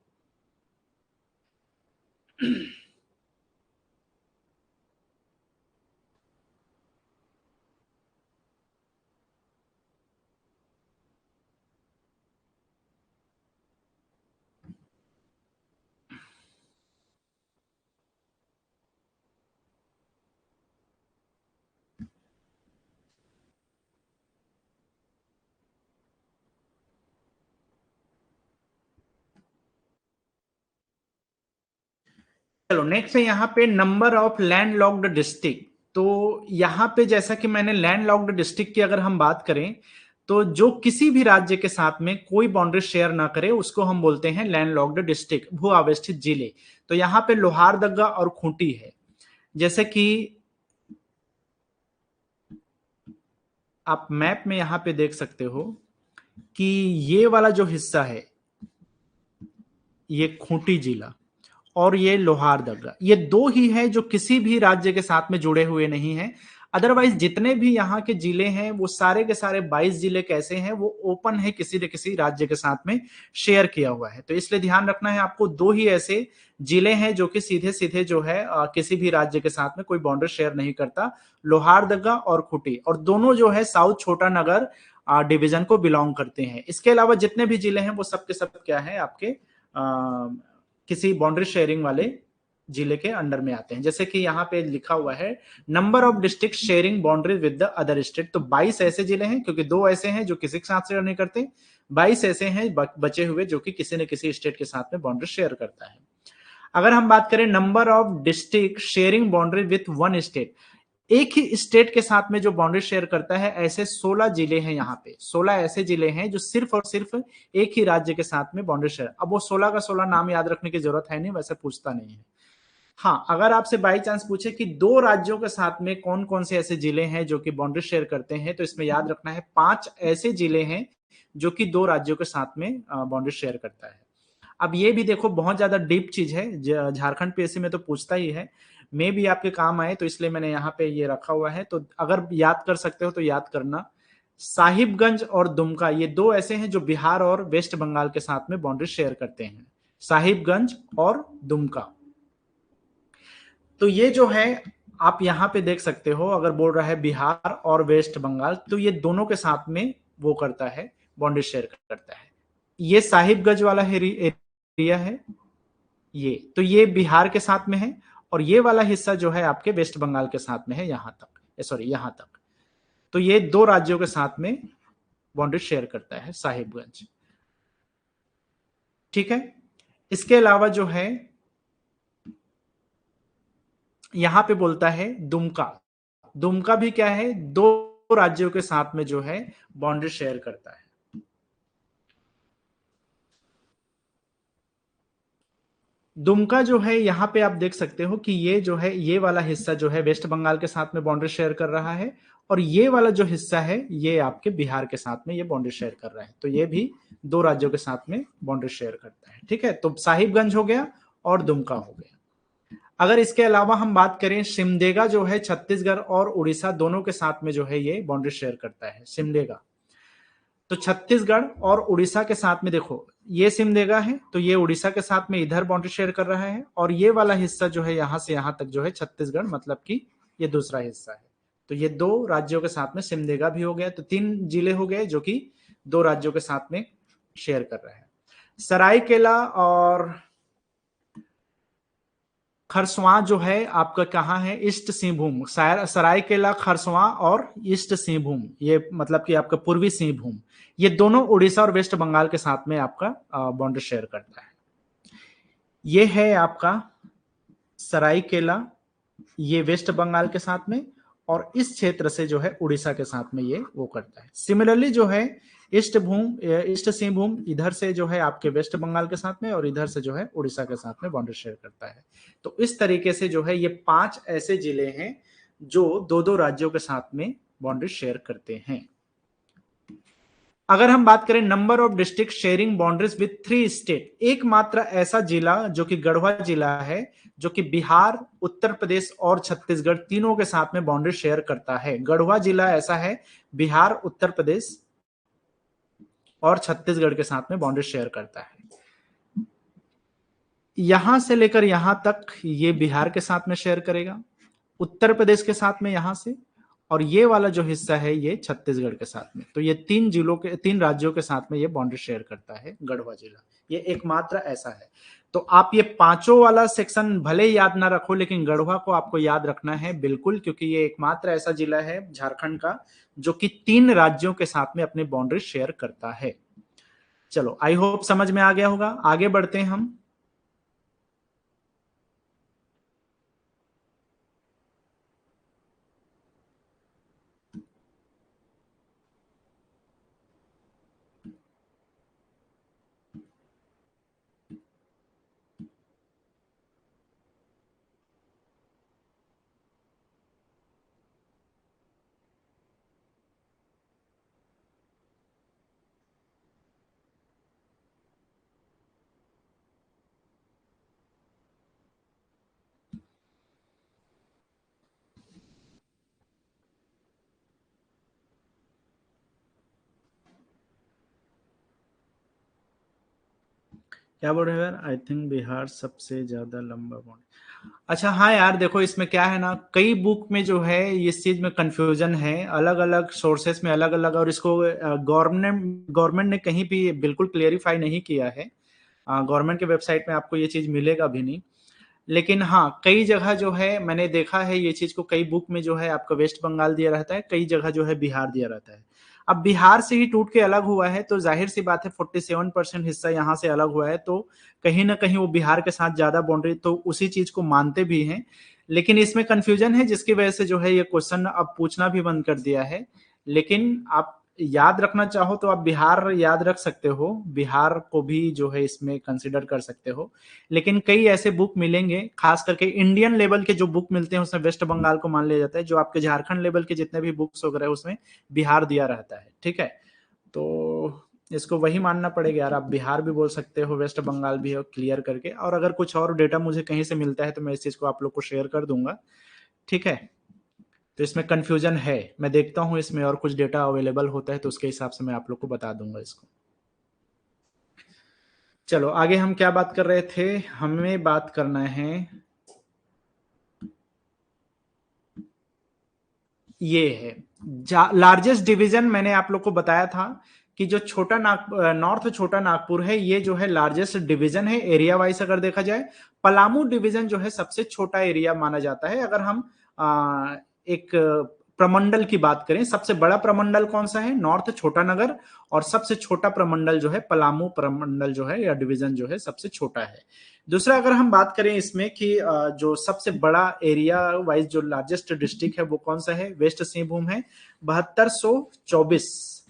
चलो नेक्स्ट है यहाँ पे number of land locked district. तो यहाँ पे जैसा कि मैंने लैंड लॉक्ड डिस्ट्रिक्ट की अगर हम बात करें तो जो किसी भी राज्य के साथ में कोई बाउंड्री शेयर ना करे उसको हम बोलते हैं लैंड लॉक्ड डिस्ट्रिक्ट, भू आवेष्टित जिले। तो यहाँ पे लोहारदगा और खूंटी है। जैसे कि आप मैप में यहाँ पे देख सकते हो कि ये वाला जो हिस्सा है ये खूंटी जिला और ये लोहारदगा, ये 2 ही है जो किसी भी राज्य के साथ में जुड़े हुए नहीं है। अदरवाइज जितने भी यहाँ के जिले हैं वो सारे के सारे 22 जिले कैसे हैं, वो ओपन है, किसी न किसी राज्य के साथ में शेयर किया हुआ है। तो इसलिए ध्यान रखना है आपको, 2 ही ऐसे जिले हैं जो कि सीधे सीधे जो है किसी भी राज्य के साथ में कोई बाउंड्री शेयर नहीं करता, लोहारदगा और खूंटी। और दोनों जो है साउथ छोटा नगर डिवीजन को बिलोंग करते हैं। इसके अलावा जितने भी जिले हैं वो सब के सब क्या है आपके किसी बाउंड्री शेयरिंग वाले जिले के अंडर में आते हैं। जैसे कि यहाँ पे लिखा हुआ है number of district sharing boundary with the other state, तो 22 ऐसे जिले हैं, क्योंकि 2 ऐसे हैं जो किसी के साथ शेयर नहीं करते, 22 ऐसे हैं बचे हुए जो कि किसी न किसी स्टेट के साथ में बाउंड्री शेयर करता है। अगर हम बात करें number of district sharing boundary with one state, एक ही स्टेट के साथ में जो बाउंड्री शेयर करता है, ऐसे 16 जिले हैं। यहाँ पे 16 ऐसे जिले हैं जो सिर्फ और सिर्फ एक ही राज्य के साथ में बाउंड्री शेयर। अब वो 16 का 16 नाम याद रखने की जरूरत है नहीं, वैसे पूछता नहीं है। हाँ, अगर आपसे बाई चांस पूछे कि 2 राज्यों के साथ में कौन कौन से ऐसे जिले हैं जो कि बाउंड्री शेयर करते हैं, तो इसमें याद रखना है 5 ऐसे जिले हैं जो कि 2 राज्यों के साथ में बाउंड्री शेयर करता है। अब ये भी देखो बहुत ज्यादा डीप चीज है, झारखंड पीएससी में तो पूछता ही है, मैं भी आपके काम आए तो इसलिए मैंने यहाँ पे ये रखा हुआ है, तो अगर याद कर सकते हो तो याद करना। साहिबगंज और दुमका, ये 2 ऐसे हैं जो बिहार और वेस्ट बंगाल के साथ में बाउंड्री शेयर करते हैं, साहिबगंज और दुमका। तो ये जो है आप यहाँ पे देख सकते हो, अगर बोल रहा है बिहार और वेस्ट बंगाल, तो ये दोनों के साथ में वो करता है, बाउंड्री शेयर करता है। ये साहिबगंज वाला एरिया है ये, तो ये बिहार के साथ में है, और ये वाला हिस्सा जो है आपके वेस्ट बंगाल के साथ में है, यहां तक, सॉरी यहां तक। तो ये 2 राज्यों के साथ में बाउंड्री शेयर करता है साहिबगंज। ठीक है, इसके अलावा जो है यहां पे बोलता है दुमका। दुमका भी क्या है, 2 राज्यों के साथ में जो है बाउंड्री शेयर करता है। दुमका जो है यहाँ पे आप देख सकते हो कि ये जो है, ये वाला हिस्सा जो है वेस्ट बंगाल के साथ में बाउंड्री शेयर कर रहा है, और ये वाला जो हिस्सा है ये आपके बिहार के साथ में ये बाउंड्री शेयर कर रहा है। तो ये भी 2 राज्यों के साथ में बाउंड्री शेयर करता है। ठीक है, तो साहिबगंज हो गया और दुमका हो गया। अगर इसके अलावा हम बात करें, सिमडेगा जो है छत्तीसगढ़ और उड़ीसा दोनों के साथ में जो है ये बाउंड्री शेयर करता है, सिमडेगा। तो छत्तीसगढ़ और उड़ीसा के साथ में देखो, ये सिमडेगा है, तो ये उड़ीसा के साथ में इधर बाउंड्री शेयर कर रहा है, और ये वाला हिस्सा जो है यहां से यहां तक जो है छत्तीसगढ़, मतलब कि ये दूसरा हिस्सा है। तो ये 2 राज्यों के साथ में सिमडेगा भी हो गया, तो 3 जिले हो गए जो कि 2 राज्यों के साथ में शेयर कर रहे हैं। सरायकेला और खरसवां जो है आपका कहाँ है, ईस्ट सिंहभूम। सरायकेला, खरसवां और ईस्ट सिंहभूम, ये मतलब कि आपका पूर्वी सिंहभूम, ये दोनों उड़ीसा और वेस्ट बंगाल के साथ में आपका बाउंड्री शेयर करता है। ये है आपका सरायकेला, ये वेस्ट बंगाल के साथ में, और इस क्षेत्र से जो है उड़ीसा के साथ में ये वो करता है। सिमिलरली जो है ईस्ट सिंहभूम इधर से जो है आपके वेस्ट बंगाल के साथ में, और इधर से जो है उड़ीसा के साथ में बाउंड्री शेयर करता है। तो इस तरीके से जो है ये 5 ऐसे जिले हैं जो 2-2 राज्यों के साथ में बाउंड्री शेयर करते हैं। अगर हम बात करें number of district sharing boundaries with 3 state, एकमात्र ऐसा जिला जो कि गढ़वा जिला है, जो कि बिहार, उत्तर प्रदेश और छत्तीसगढ़ तीनों के साथ में बाउंड्री शेयर करता है। गढ़वा जिला ऐसा है, बिहार, उत्तर प्रदेश और छत्तीसगढ़ के साथ में बाउंड्री शेयर करता है। यहां से लेकर यहां तक ये बिहार के साथ में शेयर करेगा, उत्तर प्रदेश के साथ में यहां से, और ये वाला जो हिस्सा है ये छत्तीसगढ़ के साथ में। तो ये 3 राज्यों के साथ में ये बाउंड्री शेयर करता है गढ़वा जिला, ये एकमात्र ऐसा है। तो आप ये 5 वाला सेक्शन भले याद ना रखो, लेकिन गढ़वा को आपको याद रखना है बिल्कुल, क्योंकि ये एकमात्र ऐसा जिला है झारखंड का जो कि 3 राज्यों के साथ में अपनी बाउंड्री शेयर करता है। चलो, आई होप समझ में आ गया होगा। आगे बढ़ते हैं हम। क्या बोल रहे हो यार, आई थिंक बिहार सबसे ज्यादा लंबा बॉन्ड। अच्छा हाँ यार, देखो इसमें क्या है ना, कई बुक में जो है इस चीज में कंफ्यूजन है, अलग अलग सोर्सेस में अलग अलग, और इसको गवर्नमेंट ने कहीं भी बिल्कुल क्लियरिफाई नहीं किया है। गवर्नमेंट के वेबसाइट में आपको ये चीज मिलेगा भी नहीं। लेकिन हाँ, कई जगह जो है मैंने देखा है ये चीज को, कई बुक में जो है आपका वेस्ट बंगाल दिया रहता है, कई जगह जो है बिहार दिया रहता है। अब बिहार से ही टूट के अलग हुआ है तो जाहिर सी बात है 47% हिस्सा यहाँ से अलग हुआ है, तो कहीं ना कहीं वो बिहार के साथ ज्यादा बाउंड्री, तो उसी चीज को मानते भी हैं। लेकिन इसमें कंफ्यूजन है जिसकी वजह से जो है ये क्वेश्चन अब पूछना भी बंद कर दिया है। लेकिन आप याद रखना चाहो तो आप बिहार याद रख सकते हो, बिहार को भी जो है इसमें कंसिडर कर सकते हो। लेकिन कई ऐसे बुक मिलेंगे, खास करके इंडियन लेवल के जो बुक मिलते हैं उसमें वेस्ट बंगाल को मान लिया जाता है, जो आपके झारखंड लेवल के जितने भी बुक्स वगैरह उसमें बिहार दिया रहता है। ठीक है, तो इसको वही मानना पड़ेगा यार, आप बिहार भी बोल सकते हो, वेस्ट बंगाल भी हो, क्लियर करके। और अगर कुछ और डेटा मुझे कहीं से मिलता है तो मैं इस चीज को आप लोग को शेयर कर दूंगा। ठीक है, तो इसमें कंफ्यूजन है, मैं देखता हूँ इसमें और कुछ डेटा अवेलेबल होता है तो उसके हिसाब से मैं आप लोग को बता दूंगा इसको। चलो आगे हम क्या बात कर रहे थे, हमें बात करना है, ये है लार्जेस्ट डिवीजन। मैंने आप लोग को बताया था कि जो छोटा नॉर्थ छोटा नागपुर है, ये जो है लार्जेस्ट डिवीजन है एरिया वाइज अगर देखा जाए। पलामू डिवीजन जो है सबसे छोटा एरिया माना जाता है। अगर हम एक प्रमंडल की बात करें, सबसे बड़ा प्रमंडल कौन सा है, नॉर्थ छोटा नगर, और सबसे छोटा प्रमंडल जो है पलामू प्रमंडल जो है या डिवीजन जो है सबसे छोटा है। दूसरा अगर हम बात करें इसमें कि जो सबसे बड़ा एरिया वाइज जो लार्जेस्ट डिस्ट्रिक्ट है वो कौन सा है, वेस्ट सिंहभूम है, 7224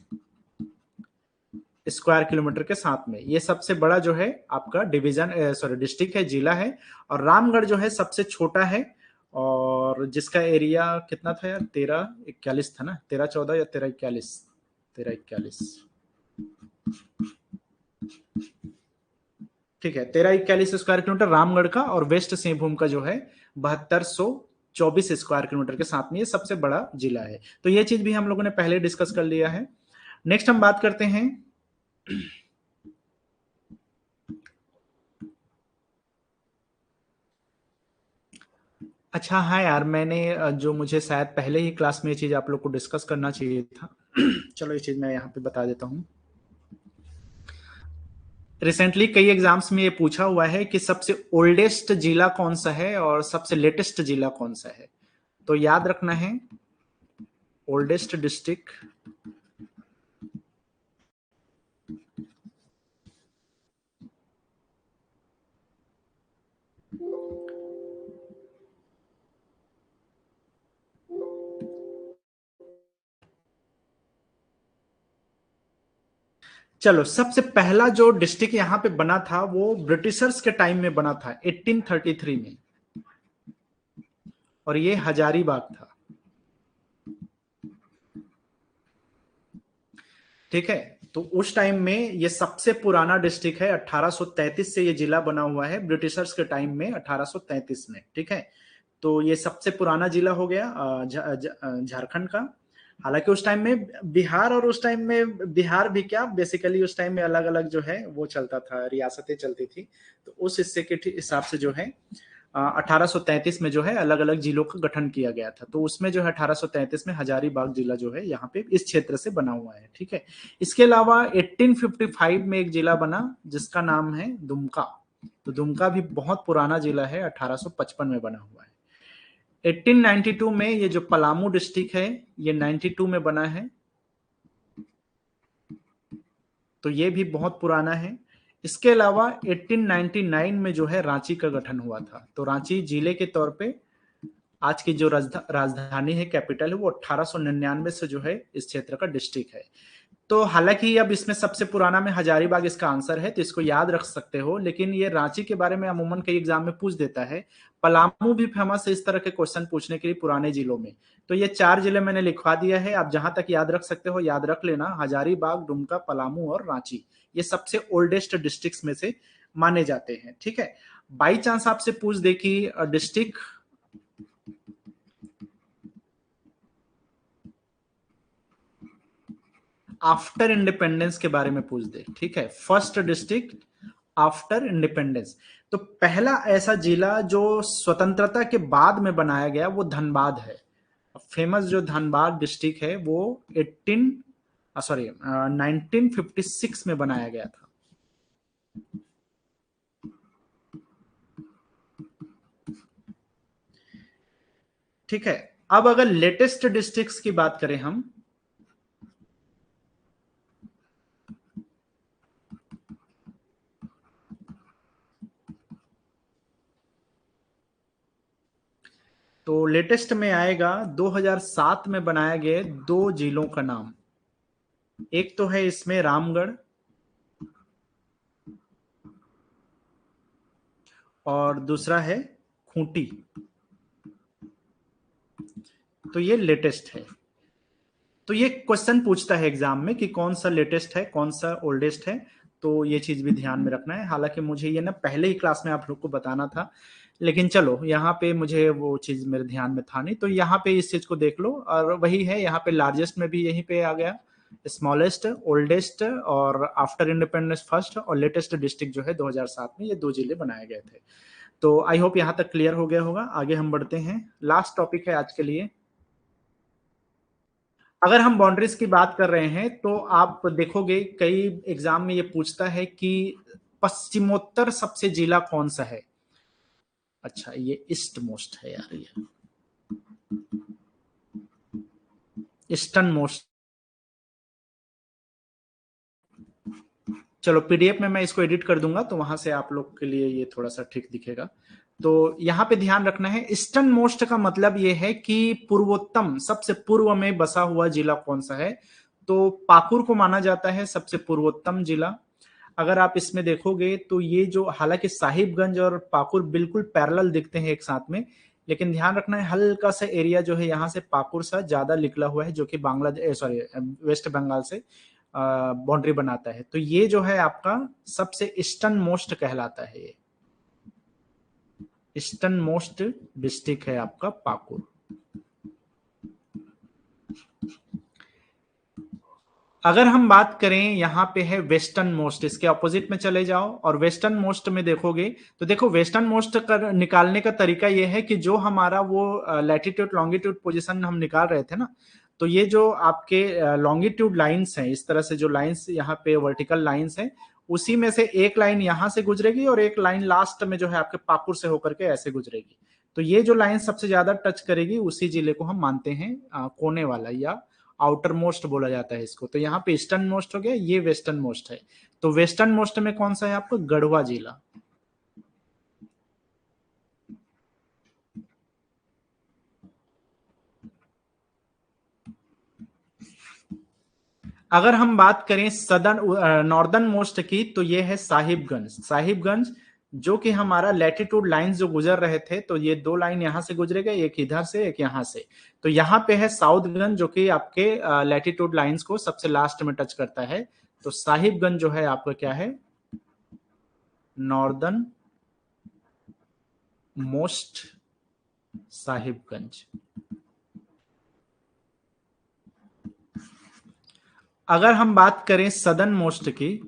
स्क्वायर किलोमीटर के साथ में। ये सबसे बड़ा जो है आपका डिवीजन, सॉरी डिस्ट्रिक्ट है, जिला है। और रामगढ़ जो है सबसे छोटा है, और जिसका एरिया कितना था यार, 1341 था ना, 1314 या 1341, 1341, ठीक है, 1341 स्क्वायर किलोमीटर रामगढ़ का, और वेस्ट सिंहभूम का जो है 7224 स्क्वायर किलोमीटर के साथ में ये सबसे बड़ा जिला है। तो ये चीज भी हम लोगों ने पहले डिस्कस कर लिया है। नेक्स्ट हम बात करते हैं, अच्छा हाँ यार, मैंने जो मुझे शायद पहले ही क्लास में ये चीज आप लोग को डिस्कस करना चाहिए था चलो ये चीज मैं यहाँ पे बता देता हूँ। रिसेंटली कई एग्जाम्स में ये पूछा हुआ है कि सबसे ओल्डेस्ट जिला कौन सा है और सबसे लेटेस्ट जिला कौन सा है। तो याद रखना है, ओल्डेस्ट डिस्ट्रिक्ट, चलो सबसे पहला जो डिस्ट्रिक्ट यहाँ पे बना था वो ब्रिटिशर्स के टाइम में बना था 1833 में, और ये हजारीबाग था। ठीक है, तो उस टाइम में ये सबसे पुराना डिस्ट्रिक्ट है, 1833 से ये जिला बना हुआ है, ब्रिटिशर्स के टाइम में 1833 में। ठीक है, तो ये सबसे पुराना जिला हो गया झारखंड का। हालांकि उस टाइम में बिहार, और उस टाइम में बिहार भी क्या, बेसिकली उस टाइम में अलग अलग जो है वो चलता था, रियासतें चलती थी। तो उस हिस्से के हिसाब से जो है 1833 में जो है अलग अलग जिलों का गठन किया गया था। तो उसमें जो है 1833 में हजारीबाग जिला जो है यहाँ पे इस क्षेत्र से बना हुआ है। ठीक है, इसके अलावा 1855 में एक जिला बना जिसका नाम है दुमका। तो दुमका भी बहुत पुराना जिला है, 1855 में बना हुआ है। 1892 में ये जो पलामू डिस्ट्रिक्ट है ये 92 में बना है, तो ये भी बहुत पुराना है। इसके अलावा 1899 में जो है रांची का गठन हुआ था। तो रांची जिले के तौर पे आज की जो राजधानी है, कैपिटल है, वो 1899 से जो है इस क्षेत्र का डिस्ट्रिक्ट है। तो हालांकि अब इसमें सबसे पुराना में हजारीबाग इसका आंसर है, तो इसको याद रख सकते हो। लेकिन ये रांची के बारे में अमूमन कई एग्जाम में पूछ देता है। पलामू भी फेमस है इस तरह के क्वेश्चन पूछने के लिए पुराने जिलों में। तो ये 4 जिले मैंने लिखवा दिया है, आप जहां तक याद रख सकते हो याद रख लेना, हजारीबाग, दुमका, पलामू और रांची, ये सबसे ओल्डेस्ट डिस्ट्रिक्ट में से माने जाते हैं। ठीक है, बाई चांस आपसे पूछ दे कि डिस्ट्रिक्ट आफ्टर इंडिपेंडेंस के बारे में पूछ दे, ठीक है, फर्स्ट डिस्ट्रिक्ट आफ्टर इंडिपेंडेंस, तो पहला ऐसा जिला जो स्वतंत्रता के बाद में बनाया गया वो धनबाद है। फेमस जो धनबाद डिस्ट्रिक्ट है वो 1956 में बनाया गया था। ठीक है। अब अगर लेटेस्ट डिस्ट्रिक्ट्स की बात करें हम, तो लेटेस्ट में आएगा 2007 में बनाए गए दो जिलों का नाम। एक तो है इसमें रामगढ़, और दूसरा है खूंटी। तो ये लेटेस्ट है। तो ये क्वेश्चन पूछता है एग्जाम में कि कौन सा लेटेस्ट है, कौन सा ओल्डेस्ट है। तो ये चीज भी ध्यान में रखना है। हालांकि मुझे ये ना पहले ही क्लास में आप लोग को बताना था, लेकिन चलो यहाँ पे मुझे वो चीज मेरे ध्यान में था नहीं, तो यहाँ पे इस चीज को देख लो। और वही है, यहाँ पे लार्जेस्ट में भी यहीं पे आ गया, स्मॉलेस्ट, ओल्डेस्ट, और आफ्टर इंडिपेंडेंस फर्स्ट, और लेटेस्ट डिस्ट्रिक्ट जो है 2007 में ये दो जिले बनाए गए थे। तो आई होप यहाँ तक क्लियर हो गया होगा। आगे हम बढ़ते हैं, लास्ट टॉपिक है आज के लिए। अगर हम बाउंड्रीज की बात कर रहे हैं तो आप देखोगे कई एग्जाम में ये पूछता है कि पश्चिमोत्तर सबसे जिला कौन सा है। अच्छा, ये ईस्ट मोस्ट है यार, ये ईस्टर्न मोस्ट। चलो पीडीएफ में मैं इसको एडिट कर दूंगा, तो वहां से आप लोग के लिए ये थोड़ा सा ठीक दिखेगा। तो यहाँ पे ध्यान रखना है, ईस्टर्न मोस्ट का मतलब ये है कि पूर्वोत्तम, सबसे पूर्व में बसा हुआ जिला कौन सा है। तो पाकुर को माना जाता है सबसे पूर्वोत्तम जिला। अगर आप इसमें देखोगे तो ये जो, हालांकि साहिबगंज और पाकुर बिल्कुल पैरेलल दिखते हैं एक साथ में, लेकिन ध्यान रखना है हल्का सा एरिया जो है यहाँ से पाकुर सा ज्यादा निकला हुआ है, जो कि बांग्लादेश, सॉरी, वेस्ट बंगाल से बाउंड्री बनाता है। तो ये जो है आपका सबसे ईस्टर्न मोस्ट कहलाता है। ये ईस्टर्न मोस्ट डिस्ट्रिक्ट है आपका पाकुर। अगर हम बात करें, यहाँ पे है वेस्टर्न मोस्ट, इसके ऑपोजिट में चले जाओ और वेस्टर्न मोस्ट में देखोगे तो देखो वेस्टर्न मोस्ट कर निकालने का तरीका ये है कि जो हमारा वो लैटिट्यूड लॉन्गिट्यूड पोजीशन हम निकाल रहे थे ना, तो ये जो आपके लॉन्गिट्यूड लाइंस हैं, इस तरह से जो लाइंस यहाँ पे वर्टिकल लाइंस हैं, उसी में से एक लाइन यहाँ से गुजरेगी और एक लाइन लास्ट में जो है आपके पाकुर से होकर के ऐसे गुजरेगी। तो ये जो लाइन सबसे ज्यादा टच करेगी उसी जिले को हम मानते हैं कोने वाला, या आउटर मोस्ट बोला जाता है इसको। तो यहाँ पे ईस्टर्न मोस्ट हो गया, ये वेस्टर्न मोस्ट है। तो वेस्टर्न मोस्ट में कौन सा है आपको, गढ़वा जिला। अगर हम बात करें सदर्न नॉर्दर्न मोस्ट की, तो ये है साहिबगंज। साहिबगंज जो कि हमारा लैटिट्यूड लाइन जो गुजर रहे थे, तो ये दो लाइन यहां से गुजरेगा, एक इधर से एक यहां से। तो यहाँ पे है साउथगंज जो कि आपके लैटिट्यूड लाइंस को सबसे लास्ट में टच करता है। तो साहिबगंज जो है आपका क्या है, नॉर्दर्न मोस्ट साहिबगंज। अगर हम बात करें सदर्न मोस्ट की,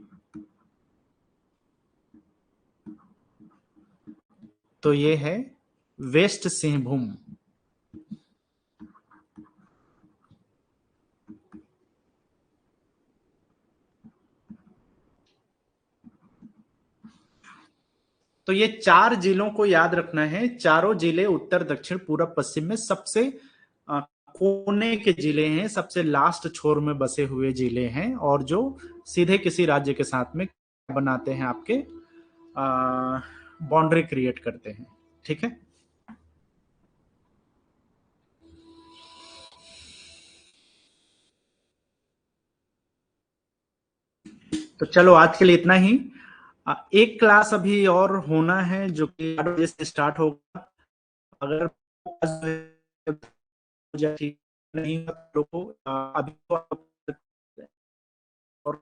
तो ये है वेस्ट सिंहभूम। तो ये चार जिलों को याद रखना है। चारों जिले उत्तर दक्षिण पूरब पश्चिम में सबसे कोने के जिले हैं, सबसे लास्ट छोर में बसे हुए जिले हैं, और जो सीधे किसी राज्य के साथ में बनाते हैं, आपके बाउंड्री क्रिएट करते हैं। ठीक है, तो चलो आज के लिए इतना ही। एक क्लास अभी और होना है जो कि 8 बजे से स्टार्ट होगा। अगर ठीक नहीं है तो अभी तो और